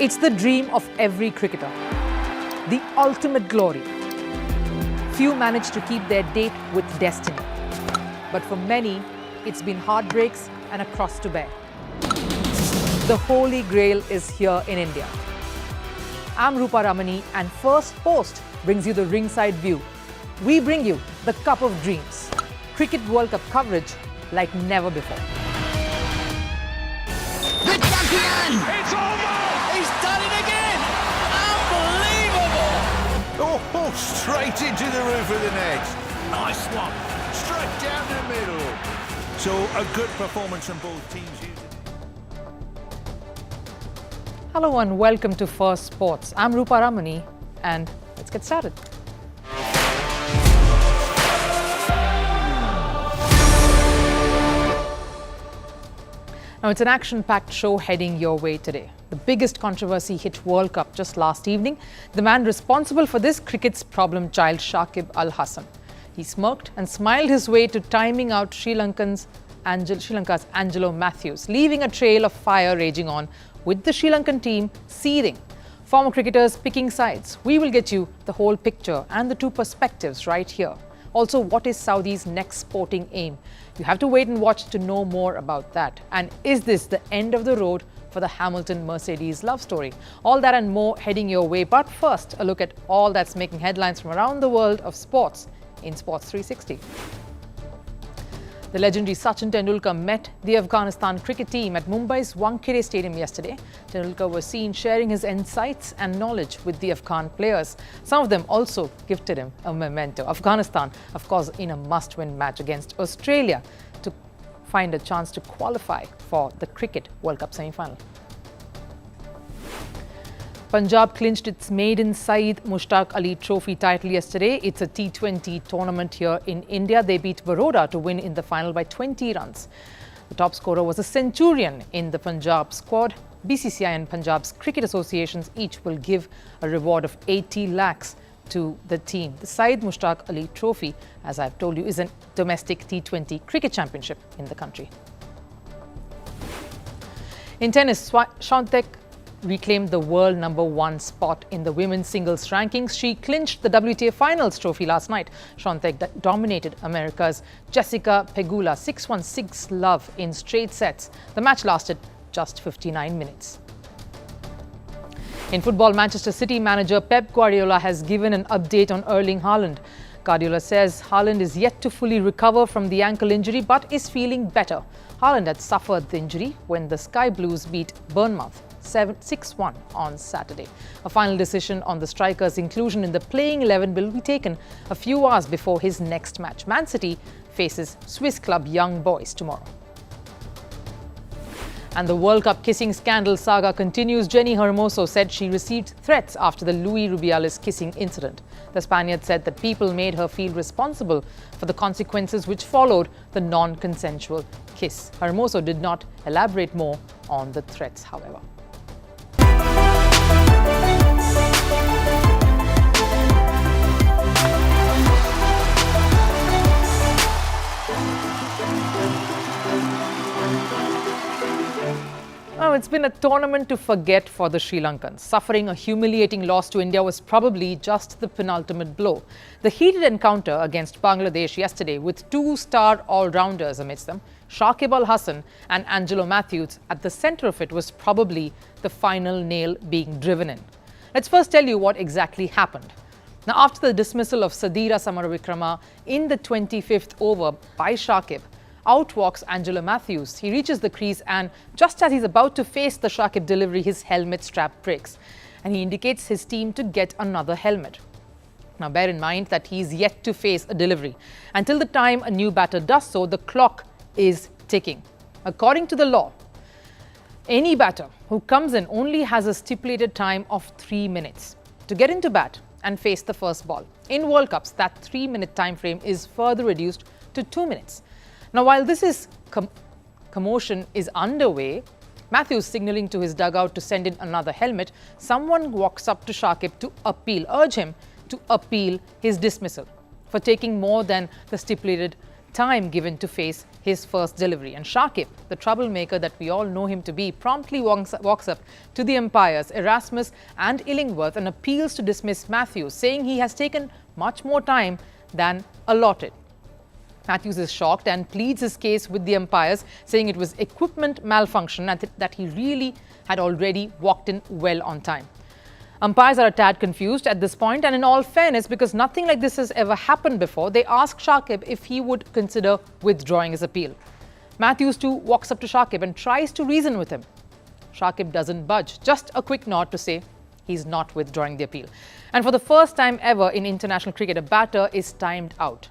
It's the dream of every cricketer, the ultimate glory. Few manage to keep their date with destiny. But for many, it's been heartbreaks and a cross to bear. The Holy Grail is here in India. I'm Rupha Ramani, and Firstpost brings you the ringside view. We bring you the Cup of Dreams. Cricket World Cup coverage like never before. The champion! It's over! He's done it again! Unbelievable! Oh, straight into the roof of the net. Nice one. Straight down the middle. So a good performance from both teams. Hello and welcome to Firstpost. I'm Rupha Ramani, and let's get started. Now, it's an action-packed show heading your way today. The biggest controversy hit World Cup just last evening. The man responsible for this cricket's problem child, Shakib Hasan. He smirked and smiled his way to timing out Sri Lanka's Angelo Mathews, leaving a trail of fire raging on with the Sri Lankan team seething. Former cricketers picking sides. We will get you the whole picture and the two perspectives right here. Also, what is Saudi's next sporting aim? You have to wait and watch to know more about that. And is this the end of the road for the Hamilton-Mercedes love story? All that and more heading your way. But first, a look at all that's making headlines from around the world of sports in Sports 360. The legendary Sachin Tendulkar met the Afghanistan cricket team at Mumbai's Wankhede Stadium yesterday. Tendulkar was seen sharing his insights and knowledge with the Afghan players. Some of them also gifted him a memento. Afghanistan, of course, in a must-win match against Australia to find a chance to qualify for the Cricket World Cup semi-final. Punjab clinched its maiden Saeed Mushtaq Ali Trophy title yesterday. It's a T20 tournament here in India. They beat Baroda to win in the final by 20 runs. The top scorer was a centurion in the Punjab squad. BCCI and Punjab's cricket associations each will give a reward of 80 lakhs to the team. The Saeed Mushtaq Ali Trophy, as I've told you, is a domestic T20 cricket championship in the country. In tennis, Swiatek reclaimed the world #1 spot in the women's singles rankings. She clinched the WTA Finals trophy last night. Swiatek dominated America's Jessica Pegula 6-1, 6-love in straight sets. The match lasted just 59 minutes. In football, Manchester City manager Pep Guardiola has given an update on Erling Haaland. Guardiola says Haaland is yet to fully recover from the ankle injury but is feeling better. Haaland had suffered the injury when the Sky Blues beat Bournemouth 6-1 on Saturday. A final decision on the striker's inclusion in the playing 11 will be taken a few hours before his next match. Man City faces Swiss club Young Boys tomorrow. And the World Cup kissing scandal saga continues. Jenny Hermoso said she received threats after the Luis Rubiales kissing incident. The Spaniard said that people made her feel responsible for the consequences which followed the non-consensual kiss. Hermoso did not elaborate more on the threats, however. Now, it's been a tournament to forget for the Sri Lankans. Suffering a humiliating loss to India was probably just the penultimate blow. The heated encounter against Bangladesh yesterday with two-star all-rounders amidst them, Shakib Hasan and Angelo Mathews, at the centre of it was probably the final nail being driven in. Let's first tell you what exactly happened. Now, after the dismissal of Sadira Samaravikrama in the 25th over by Shakib, out walks Angelo Mathews. He reaches the crease and just as he's about to face the Shakib delivery, his helmet strap breaks and he indicates his team to get another helmet. Now, bear in mind that he's yet to face a delivery. Until the time a new batter does so, the clock is ticking. According to the law, any batter who comes in only has a stipulated time of 3 minutes to get into bat and face the first ball. In World Cups, that 3-minute time frame is further reduced to 2 minutes. Now, while this is commotion is underway, Mathews signalling to his dugout to send in another helmet, someone walks up to Shakib to urge him to appeal his dismissal for taking more than the stipulated time given to face his first delivery. And Shakib, the troublemaker that we all know him to be, promptly walks up to the umpires, Erasmus and Illingworth, and appeals to dismiss Mathews, saying he has taken much more time than allotted. Mathews is shocked and pleads his case with the umpires, saying it was equipment malfunction and that he really had already walked in well on time. Umpires are a tad confused at this point, and in all fairness, because nothing like this has ever happened before, they ask Shakib if he would consider withdrawing his appeal. Mathews too walks up to Shakib and tries to reason with him. Shakib doesn't budge, just a quick nod to say he's not withdrawing the appeal. And for the first time ever in international cricket, a batter is timed out.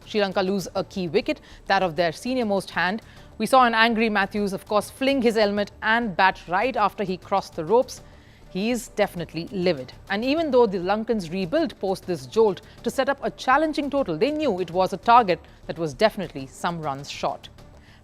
Sri Lanka lose a key wicket, that of their senior-most hand. We saw an angry Mathews, of course, fling his helmet and bat right after he crossed the ropes. He is definitely livid. And even though the Lankans rebuilt post this jolt to set up a challenging total, they knew it was a target that was definitely some runs short.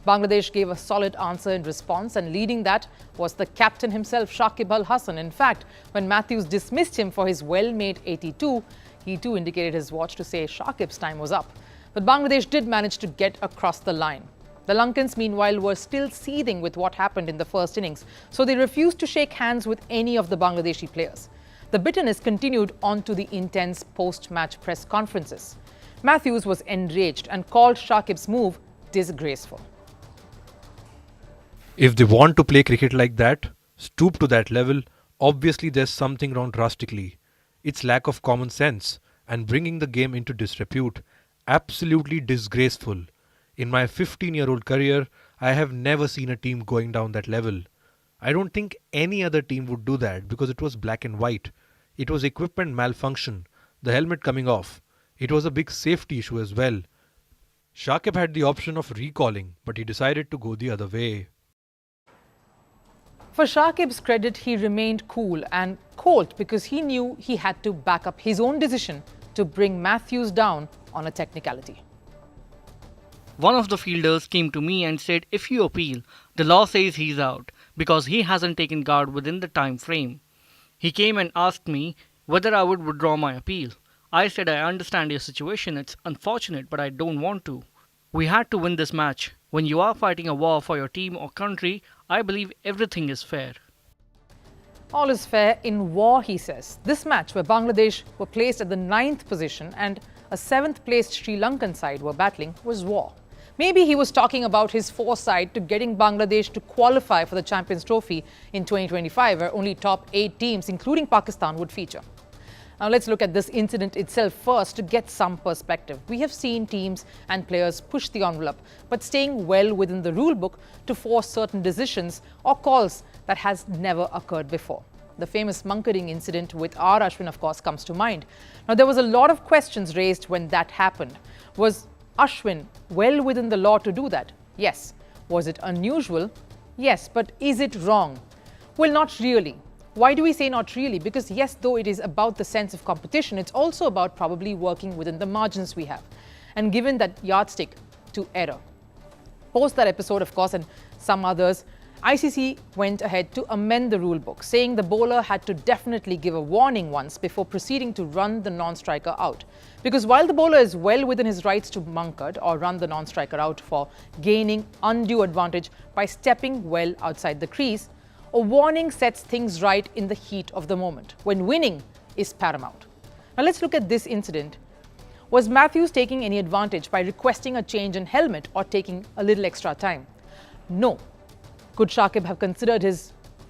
Bangladesh gave a solid answer in response, and leading that was the captain himself, Shakib Hasan. In fact, when Mathews dismissed him for his well-made 82, he too indicated his watch to say Shakib's time was up. But Bangladesh did manage to get across the line. The Lankans, meanwhile, were still seething with what happened in the first innings, so they refused to shake hands with any of the Bangladeshi players. The bitterness continued on to the intense post-match press conferences. Mathews was enraged and called Shakib's move disgraceful. If they want to play cricket like that, stoop to that level, obviously there's something wrong drastically. It's lack of common sense and bringing the game into disrepute. Absolutely disgraceful. In my 15-year-old career, I have never seen a team going down that level. I don't think any other team would do that because it was black and white. It was equipment malfunction, the helmet coming off. It was a big safety issue as well. Shakib had the option of recalling, but he decided to go the other way. For Shakib's credit, he remained cool and cold because he knew he had to back up his own decision to bring Mathews down on a technicality. One of the fielders came to me and said, if you appeal, the law says he's out because he hasn't taken guard within the time frame. He came and asked me whether I would withdraw my appeal. I said, I understand your situation, it's unfortunate, but I don't want to. We had to win this match. When you are fighting a war for your team or country, I believe everything is fair. All is fair in war, he says. This match, where Bangladesh were placed at the 9th position and a 7th placed Sri Lankan side were battling, was war. Maybe he was talking about his foresight to getting Bangladesh to qualify for the Champions Trophy in 2025, where only top 8 teams, including Pakistan, would feature. Now let's look at this incident itself first to get some perspective. We have seen teams and players push the envelope, but staying well within the rule book to force certain decisions or calls that has never occurred before. The famous Munkering incident with R. Ashwin, of course, comes to mind. Now, there was a lot of questions raised when that happened. Was Ashwin well within the law to do that? Yes. Was it unusual? Yes. But is it wrong? Well, not really. Why do we say not really? Because yes, though it is about the sense of competition, it's also about probably working within the margins we have and given that yardstick to error. Post that episode, of course, and some others, ICC went ahead to amend the rule book, saying the bowler had to definitely give a warning once before proceeding to run the non-striker out. Because while the bowler is well within his rights to bunkered or run the non-striker out for gaining undue advantage by stepping well outside the crease, a warning sets things right in the heat of the moment, when winning is paramount. Now let's look at this incident. Was Mathews taking any advantage by requesting a change in helmet or taking a little extra time? No. Could Shakib have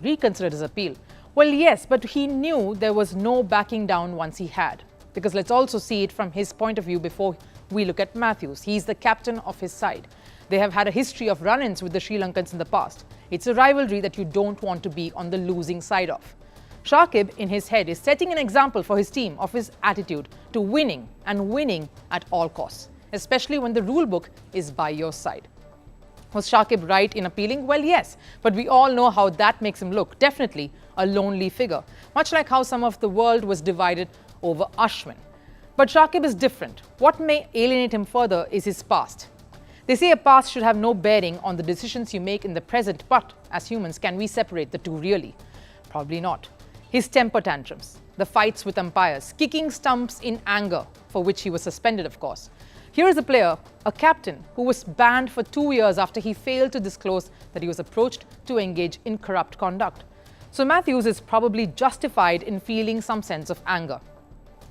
reconsidered his appeal? Well, yes, but he knew there was no backing down once he had. Because let's also see it from his point of view before we look at Mathews. He's the captain of his side. They have had a history of run-ins with the Sri Lankans in the past. It's a rivalry that you don't want to be on the losing side of. Shakib, in his head, is setting an example for his team of his attitude to winning and winning at all costs, especially when the rule book is by your side. Was Shakib right in appealing? Well, yes, but we all know how that makes him look. Definitely a lonely figure, much like how some of the world was divided over Ashwin. But Shakib is different. What may alienate him further is his past. They say a past should have no bearing on the decisions you make in the present, but as humans, can we separate the two really? Probably not. His temper tantrums, the fights with umpires, kicking stumps in anger, for which he was suspended, of course. Here is a player, a captain, who was banned for 2 years after he failed to disclose that he was approached to engage in corrupt conduct. So Mathews is probably justified in feeling some sense of anger,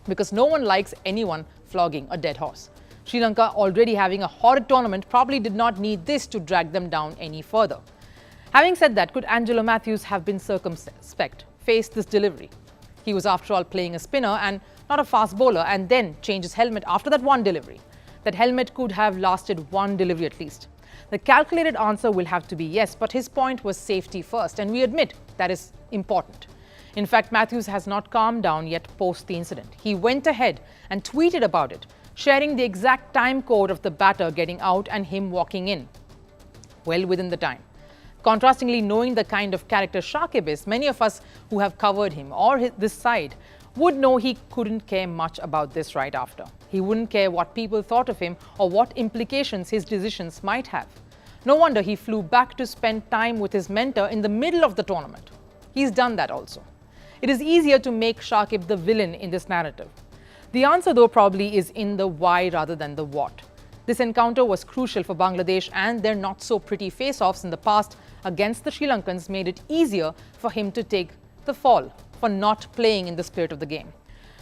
because no one likes anyone flogging a dead horse. Sri Lanka, already having a horrid tournament, probably did not need this to drag them down any further. Having said that, could Angelo Mathews have been circumspect, face this delivery? He was after all playing a spinner and not a fast bowler, and then change his helmet after that one delivery. That helmet could have lasted one delivery at least. The calculated answer will have to be yes, but his point was safety first, and we admit that is important. In fact, Mathews has not calmed down yet post the incident. He went ahead and tweeted about it, sharing the exact time code of the batter getting out and him walking in, well within the time. Contrastingly, knowing the kind of character Shakib is, many of us who have covered him or this side would know he couldn't care much about this right after. He wouldn't care what people thought of him or what implications his decisions might have. No wonder he flew back to spend time with his mentor in the middle of the tournament. He's done that also. It is easier to make Shakib the villain in this narrative. The answer, though, probably is in the why rather than the what. This encounter was crucial for Bangladesh, and their not-so-pretty face-offs in the past against the Sri Lankans made it easier for him to take the fall for not playing in the spirit of the game.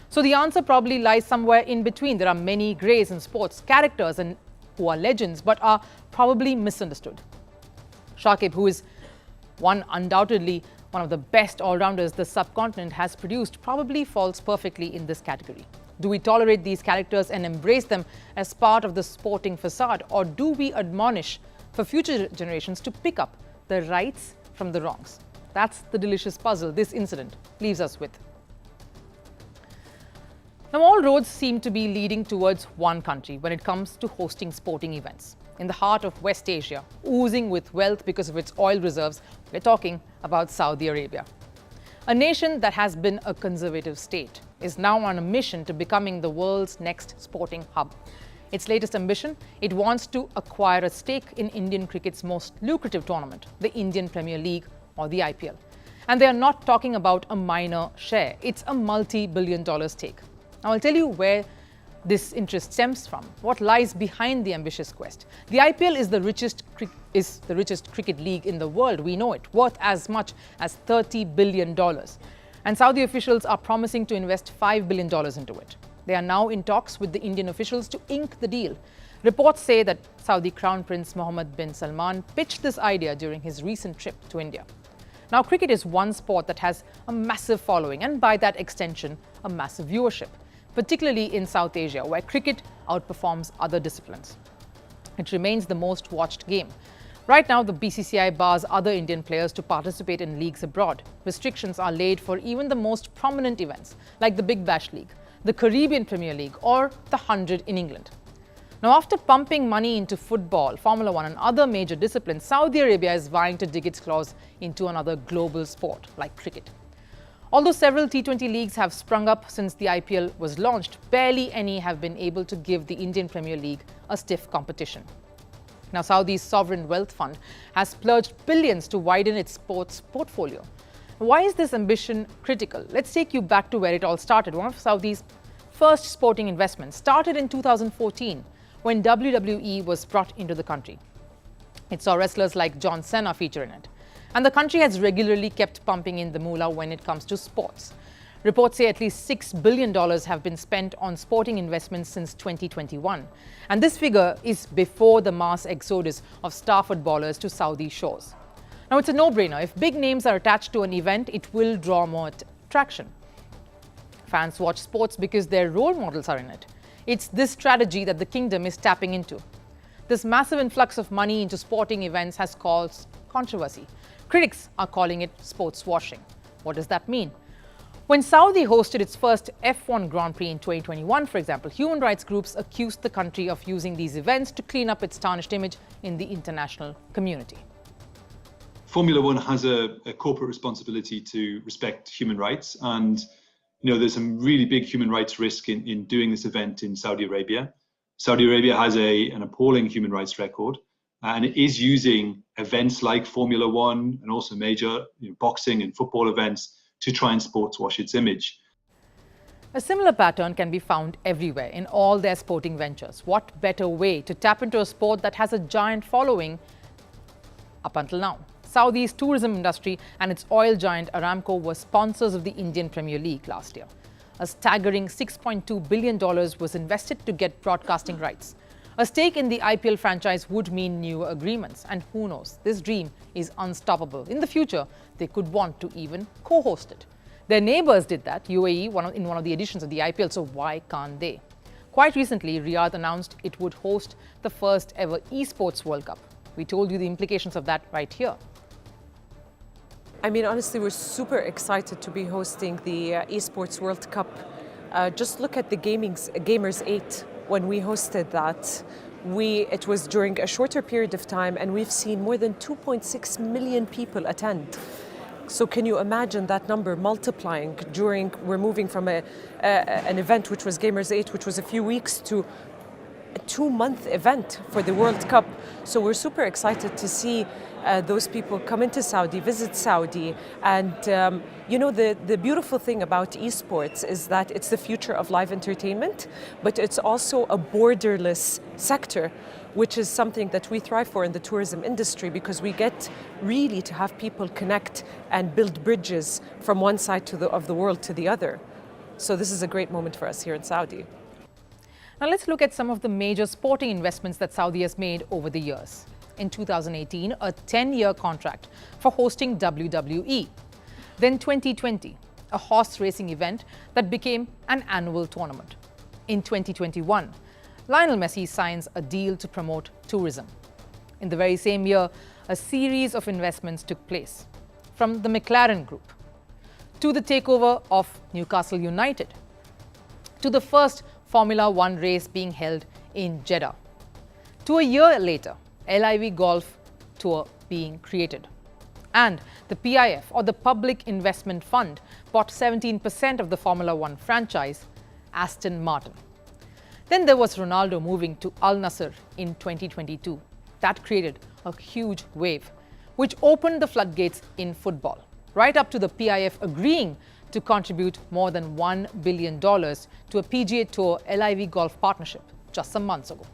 So the answer probably lies somewhere in between. There are many greys in sports, characters and who are legends but are probably misunderstood. Shakib, who is undoubtedly one of the best all-rounders the subcontinent has produced, probably falls perfectly in this category. Do we tolerate these characters and embrace them as part of the sporting facade, or do we admonish for future generations to pick up the rights from the wrongs? That's the delicious puzzle this incident leaves us with. Now, all roads seem to be leading towards one country when it comes to hosting sporting events. In the heart of West Asia, oozing with wealth because of its oil reserves, we're talking about Saudi Arabia. A nation that has been a conservative state is now on a mission to becoming the world's next sporting hub. Its latest ambition, it wants to acquire a stake in Indian cricket's most lucrative tournament, the Indian Premier League or the IPL. And they are not talking about a minor share. It's a multi-billion-dollar stake. Now, I'll tell you where this interest stems from, what lies behind the ambitious quest. The IPL is the richest cricket league in the world. We know it, worth as much as $30 billion. And Saudi officials are promising to invest $5 billion into it. They are now in talks with the Indian officials to ink the deal. Reports say that Saudi Crown Prince Mohammed bin Salman pitched this idea during his recent trip to India. Now, cricket is one sport that has a massive following and by that extension, a massive viewership, particularly in South Asia, where cricket outperforms other disciplines. It remains the most watched game. Right now, the BCCI bars other Indian players to participate in leagues abroad. Restrictions are laid for even the most prominent events, like the Big Bash League, the Caribbean Premier League, or the 100 in England. Now, after pumping money into football, Formula One and other major disciplines, Saudi Arabia is vying to dig its claws into another global sport like cricket. Although several T20 leagues have sprung up since the IPL was launched, barely any have been able to give the Indian Premier League a stiff competition. Now, Saudi's sovereign wealth fund has splurged billions to widen its sports portfolio. Why is this ambition critical? Let's take you back to where it all started. One of Saudi's first sporting investments started in 2014 when WWE was brought into the country. It saw wrestlers like John Cena feature in it. And the country has regularly kept pumping in the moolah when it comes to sports. Reports say at least $6 billion have been spent on sporting investments since 2021. And this figure is before the mass exodus of star footballers to Saudi shores. Now, it's a no-brainer. If big names are attached to an event, it will draw more traction. Fans watch sports because their role models are in it. It's this strategy that the kingdom is tapping into. This massive influx of money into sporting events has caused controversy. Critics are calling it sports washing. What does that mean? When Saudi hosted its first F1 Grand Prix in 2021, for example, human rights groups accused the country of using these events to clean up its tarnished image in the international community. Formula One has a corporate responsibility to respect human rights, and there's some really big human rights risk in doing this event in Saudi Arabia. Saudi Arabia has an appalling human rights record, and it is using events like Formula One and also major boxing and football events to try and sports wash its image. A similar pattern can be found everywhere in all their sporting ventures. What better way to tap into a sport that has a giant following up until now? Saudi's tourism industry and its oil giant Aramco were sponsors of the Indian Premier League last year. A staggering $6.2 billion was invested to get broadcasting rights. A stake in the IPL franchise would mean newer agreements, and who knows, this dream is unstoppable. In the future, they could want to even co-host it. Their neighbours did that, UAE, in one of the editions of the IPL, so why can't they? Quite recently, Riyadh announced it would host the first ever esports World Cup. We told you the implications of that right here. I mean, honestly, we're super excited to be hosting the Esports World Cup. Just look at the Gamers 8 when we hosted that. It was during a shorter period of time, and we've seen more than 2.6 million people attend. So can you imagine that number multiplying we're moving from an event which was Gamers 8, which was a few weeks, to a 2-month event for the World Cup. So we're super excited to see those people come into Saudi, visit Saudi. And, the beautiful thing about esports is that it's the future of live entertainment, but it's also a borderless sector, which is something that we thrive for in the tourism industry, because we get really to have people connect and build bridges from one side of the world to the other. So this is a great moment for us here in Saudi. Now let's look at some of the major sporting investments that Saudi has made over the years. In 2018, a 10-year contract for hosting WWE. Then 2020, a horse racing event that became an annual tournament. In 2021, Lionel Messi signs a deal to promote tourism. In the very same year, a series of investments took place, from the McLaren Group to the takeover of Newcastle United, to the first Formula One race being held in Jeddah, to a year later, LIV Golf Tour being created. And the PIF, or the Public Investment Fund, bought 17% of the Formula One franchise, Aston Martin. Then there was Ronaldo moving to Al Nassr in 2022. That created a huge wave, which opened the floodgates in football, right up to the PIF agreeing to contribute more than $1 billion to a PGA Tour LIV Golf partnership just some months ago.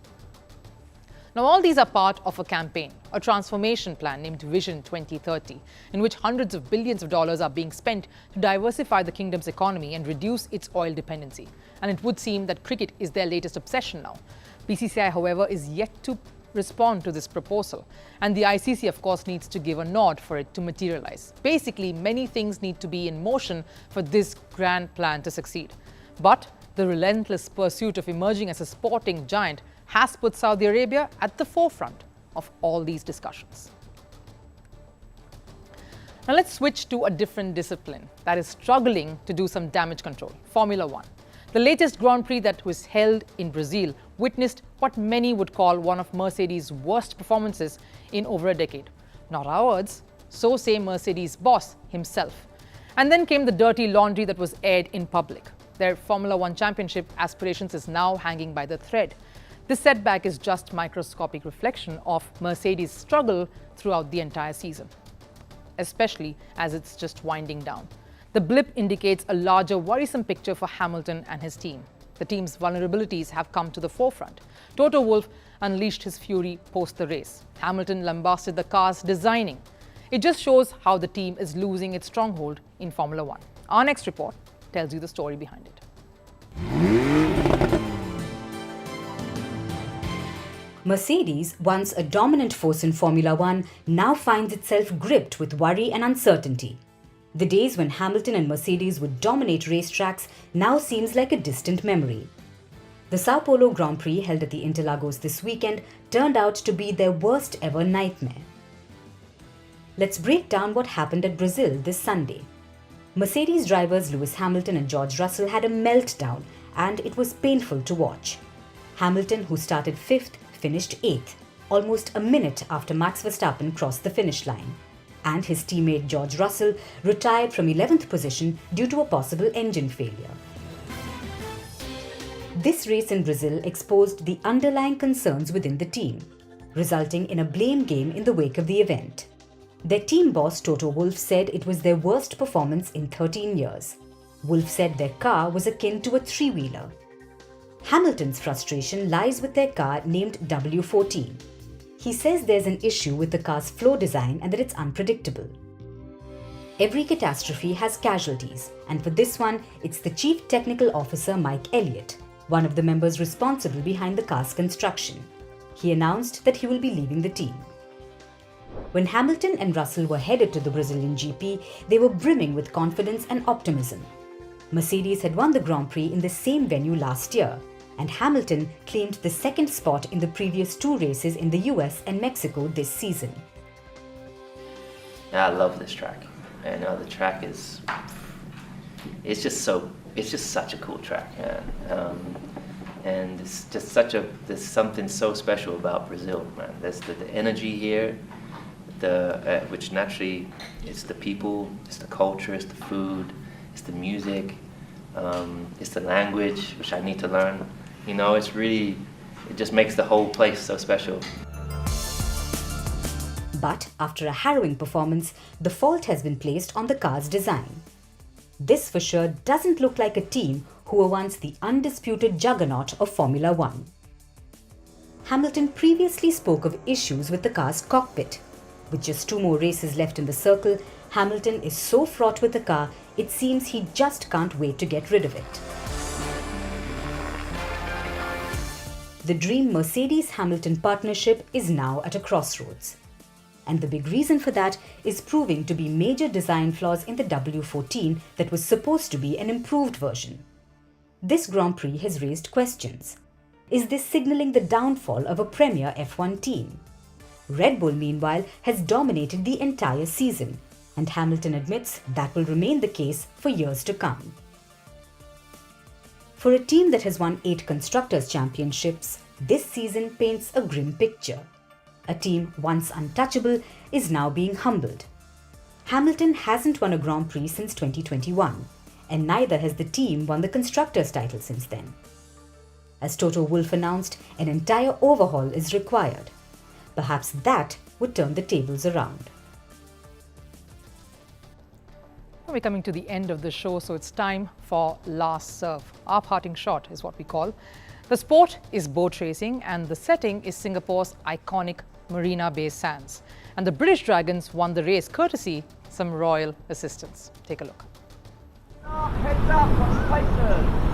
Now, all these are part of a campaign, a transformation plan named Vision 2030, in which hundreds of billions of dollars are being spent to diversify the kingdom's economy and reduce its oil dependency. And it would seem that cricket is their latest obsession now. BCCI, however, is yet to respond to this proposal. And the ICC, of course, needs to give a nod for it to materialize. Basically, many things need to be in motion for this grand plan to succeed. But the relentless pursuit of emerging as a sporting giant has put Saudi Arabia at the forefront of all these discussions. Now let's switch to a different discipline that is struggling to do some damage control, Formula One. The latest Grand Prix that was held in Brazil witnessed what many would call one of Mercedes' worst performances in over a decade. Not our words, so say Mercedes' boss himself. And then came the dirty laundry that was aired in public. Their Formula One championship aspirations is now hanging by the thread. This setback is just microscopic reflection of Mercedes' struggle throughout the entire season, especially as it's just winding down. The blip indicates a larger worrisome picture for Hamilton and his team. The team's vulnerabilities have come to the forefront. Toto Wolff unleashed his fury post the race. Hamilton lambasted the car's designing. It just shows how the team is losing its stronghold in Formula One. Our next report tells you the story behind it. Mercedes, once a dominant force in Formula One, now finds itself gripped with worry and uncertainty. The days when Hamilton and Mercedes would dominate racetracks now seems like a distant memory. The Sao Paulo Grand Prix held at the Interlagos this weekend turned out to be their worst ever nightmare. Let's break down what happened at Brazil this Sunday. Mercedes drivers Lewis Hamilton and George Russell had a meltdown, and it was painful to watch. Hamilton, who started 5th, finished 8th, almost a minute after Max Verstappen crossed the finish line. And his teammate George Russell retired from 11th position due to a possible engine failure. This race in Brazil exposed the underlying concerns within the team, resulting in a blame game in the wake of the event. Their team boss Toto Wolff said it was their worst performance in 13 years. Wolff said their car was akin to a three-wheeler. Hamilton's frustration lies with their car named W14. He says there's an issue with the car's floor design and that it's unpredictable. Every catastrophe has casualties, and for this one, it's the Chief Technical Officer Mike Elliott, one of the members responsible behind the car's construction. He announced that he will be leaving the team. When Hamilton and Russell were headed to the Brazilian GP, they were brimming with confidence and optimism. Mercedes had won the Grand Prix in the same venue last year, and Hamilton claimed the second spot in the previous two races in the US and Mexico this season. I love this track. I know the track is, it's just such a cool track, man. And it's just there's something so special about Brazil, man. There's the energy here, which naturally, it's the people, it's the culture, it's the food, it's the music, it's the language, which I need to learn. You know, it just makes the whole place so special. But after a harrowing performance, the fault has been placed on the car's design. This for sure doesn't look like a team who were once the undisputed juggernaut of Formula One. Hamilton previously spoke of issues with the car's cockpit. With just 2 more races left in the circle, Hamilton is so fraught with the car, it seems he just can't wait to get rid of it. The dream Mercedes-Hamilton partnership is now at a crossroads. And the big reason for that is proving to be major design flaws in the W14 that was supposed to be an improved version. This Grand Prix has raised questions. Is this signalling the downfall of a premier F1 team? Red Bull, meanwhile, has dominated the entire season, and Hamilton admits that will remain the case for years to come. For a team that has won 8 Constructors' Championships, this season paints a grim picture. A team once untouchable is now being humbled. Hamilton hasn't won a Grand Prix since 2021, and neither has the team won the Constructors' title since then. As Toto Wolff announced, an entire overhaul is required. Perhaps that would turn the tables around. We're coming to the end of the show, so it's time for Last Serve. Our parting shot is what we call. The sport is boat racing, and the setting is Singapore's iconic Marina Bay Sands. And the British Dragons won the race courtesy some royal assistance. Take a look. Heads up, what's places?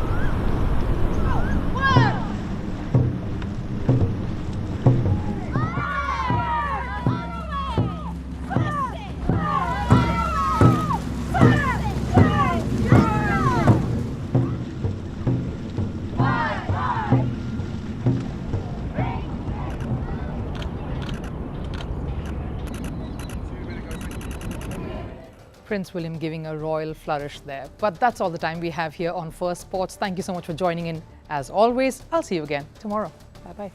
Prince William giving a royal flourish there. But that's all the time we have here on First Sports. Thank you so much for joining in. As always, I'll see you again tomorrow. Bye-bye.